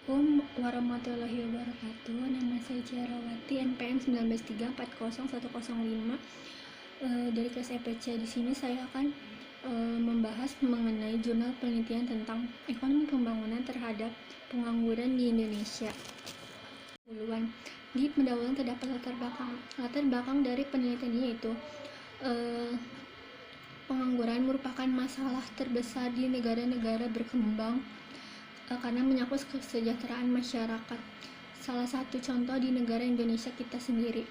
Assalamualaikum warahmatullahi wabarakatuh. Nama saya Ciarawati, NPM 19340105 dari kelas EPC. Di sini saya akan membahas mengenai jurnal penelitian tentang ekonomi pembangunan terhadap pengangguran di Indonesia. Di pendahuluan terdapat latar belakang dari penelitian ini, yaitu pengangguran merupakan masalah terbesar di negara-negara berkembang karena menyangkut kesejahteraan masyarakat. Salah satu contoh di negara Indonesia kita sendiri.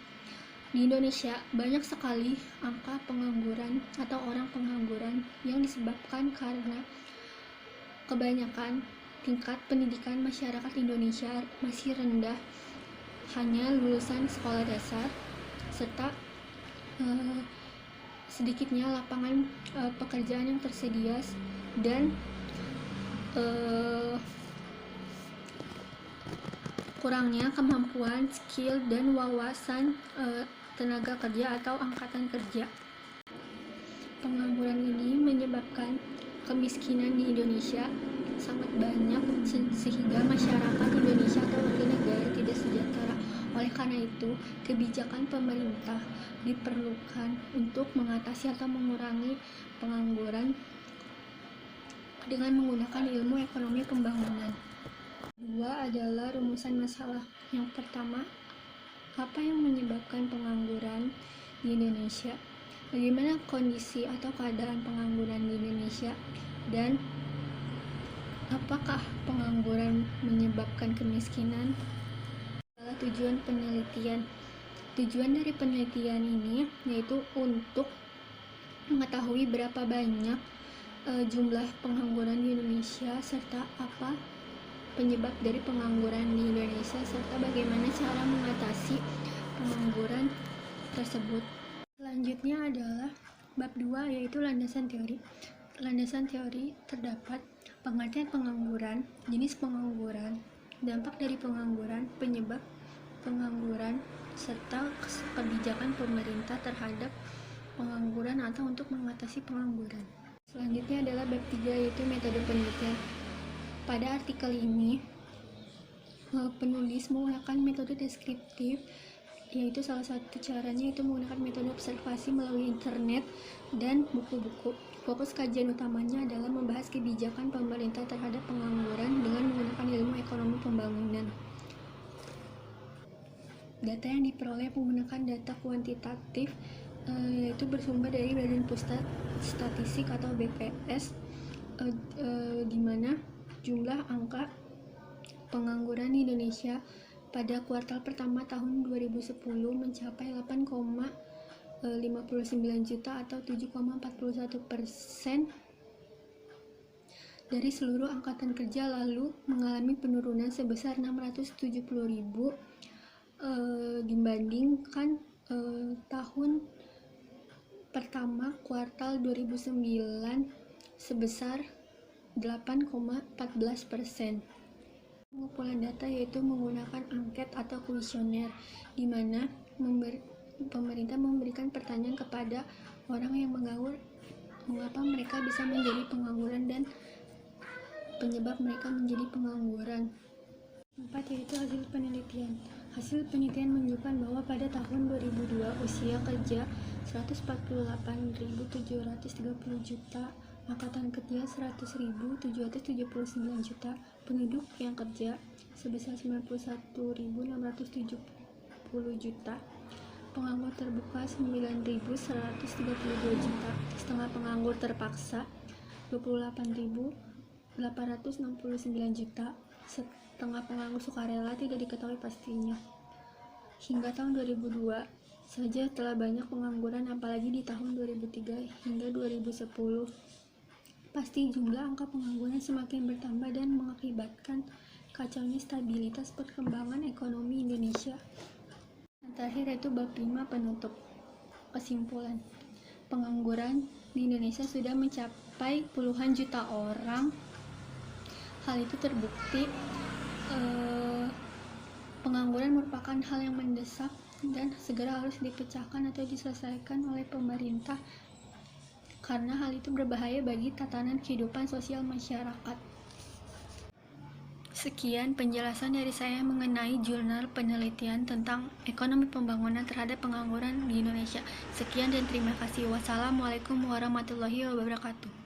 Di Indonesia banyak sekali angka pengangguran atau orang pengangguran yang disebabkan karena kebanyakan tingkat pendidikan masyarakat Indonesia masih rendah, hanya lulusan sekolah dasar, serta sedikitnya lapangan pekerjaan yang tersedia dan kurangnya kemampuan, skill, dan wawasan tenaga kerja atau angkatan kerja. Pengangguran ini menyebabkan kemiskinan di Indonesia sangat banyak sehingga masyarakat Indonesia atau warga negara tidak sejahtera. Oleh karena itu, kebijakan pemerintah diperlukan untuk mengatasi atau mengurangi pengangguran dengan menggunakan ilmu ekonomi pembangunan. Kedua adalah rumusan masalah. Yang pertama, apa yang menyebabkan pengangguran di Indonesia? Bagaimana kondisi atau keadaan pengangguran di Indonesia? Dan apakah pengangguran menyebabkan kemiskinan? Adalah tujuan penelitian. Tujuan dari penelitian ini yaitu untuk mengetahui berapa banyak jumlah pengangguran di Indonesia, serta apa penyebab dari pengangguran di Indonesia, serta bagaimana cara mengatasi pengangguran tersebut. Selanjutnya adalah bab 2, yaitu landasan teori. Landasan teori terdapat pengertian pengangguran, jenis pengangguran, dampak dari pengangguran, penyebab pengangguran, serta kebijakan pemerintah terhadap pengangguran atau untuk mengatasi pengangguran. Selanjutnya adalah bab 3, yaitu metode penelitian. Pada artikel ini, penulis menggunakan metode deskriptif, yaitu salah satu caranya itu menggunakan metode observasi melalui internet dan buku-buku. Fokus kajian utamanya adalah membahas kebijakan pemerintah terhadap pengangguran dengan menggunakan ilmu ekonomi pembangunan. Data yang diperoleh menggunakan data kuantitatif, yaitu bersumber dari Badan Pusat Statistik atau BPS, di mana jumlah angka pengangguran di Indonesia pada kuartal pertama tahun 2010 mencapai 8,59 juta atau 7,41% dari seluruh angkatan kerja, lalu mengalami penurunan sebesar 670.000 dibandingkan tahun pertama kuartal 2009 sebesar 8,14%. Pengumpulan data yaitu menggunakan angket atau kuesioner, di mana pemerintah memberikan pertanyaan kepada orang yang menganggur mengapa mereka bisa menjadi pengangguran dan penyebab mereka menjadi pengangguran. 4, yaitu hasil penelitian. Hasil penelitian menunjukkan bahwa pada tahun 2002 usia kerja 148.730 juta, angkatan kerja 100.779 juta, penduduk yang kerja sebesar 91.670 juta, penganggur terbuka 9.132 juta, setengah penganggur terpaksa 28.869 juta, setengah penganggur sukarela tidak diketahui pastinya. Hingga tahun 2002 saja telah banyak pengangguran, apalagi di tahun 2003 hingga 2010. Pasti jumlah angka pengangguran semakin bertambah dan mengakibatkan kacaunya stabilitas perkembangan ekonomi Indonesia. Yang terakhir yaitu bab 5, penutup. Kesimpulan, pengangguran di Indonesia sudah mencapai puluhan juta orang. Hal itu terbukti pengangguran merupakan hal yang mendesak dan segera harus dipecahkan atau diselesaikan oleh pemerintah, karena hal itu berbahaya bagi tatanan kehidupan sosial masyarakat. Sekian penjelasan dari saya mengenai jurnal penelitian tentang ekonomi pembangunan terhadap pengangguran di Indonesia. Sekian dan terima kasih. Wassalamualaikum warahmatullahi wabarakatuh.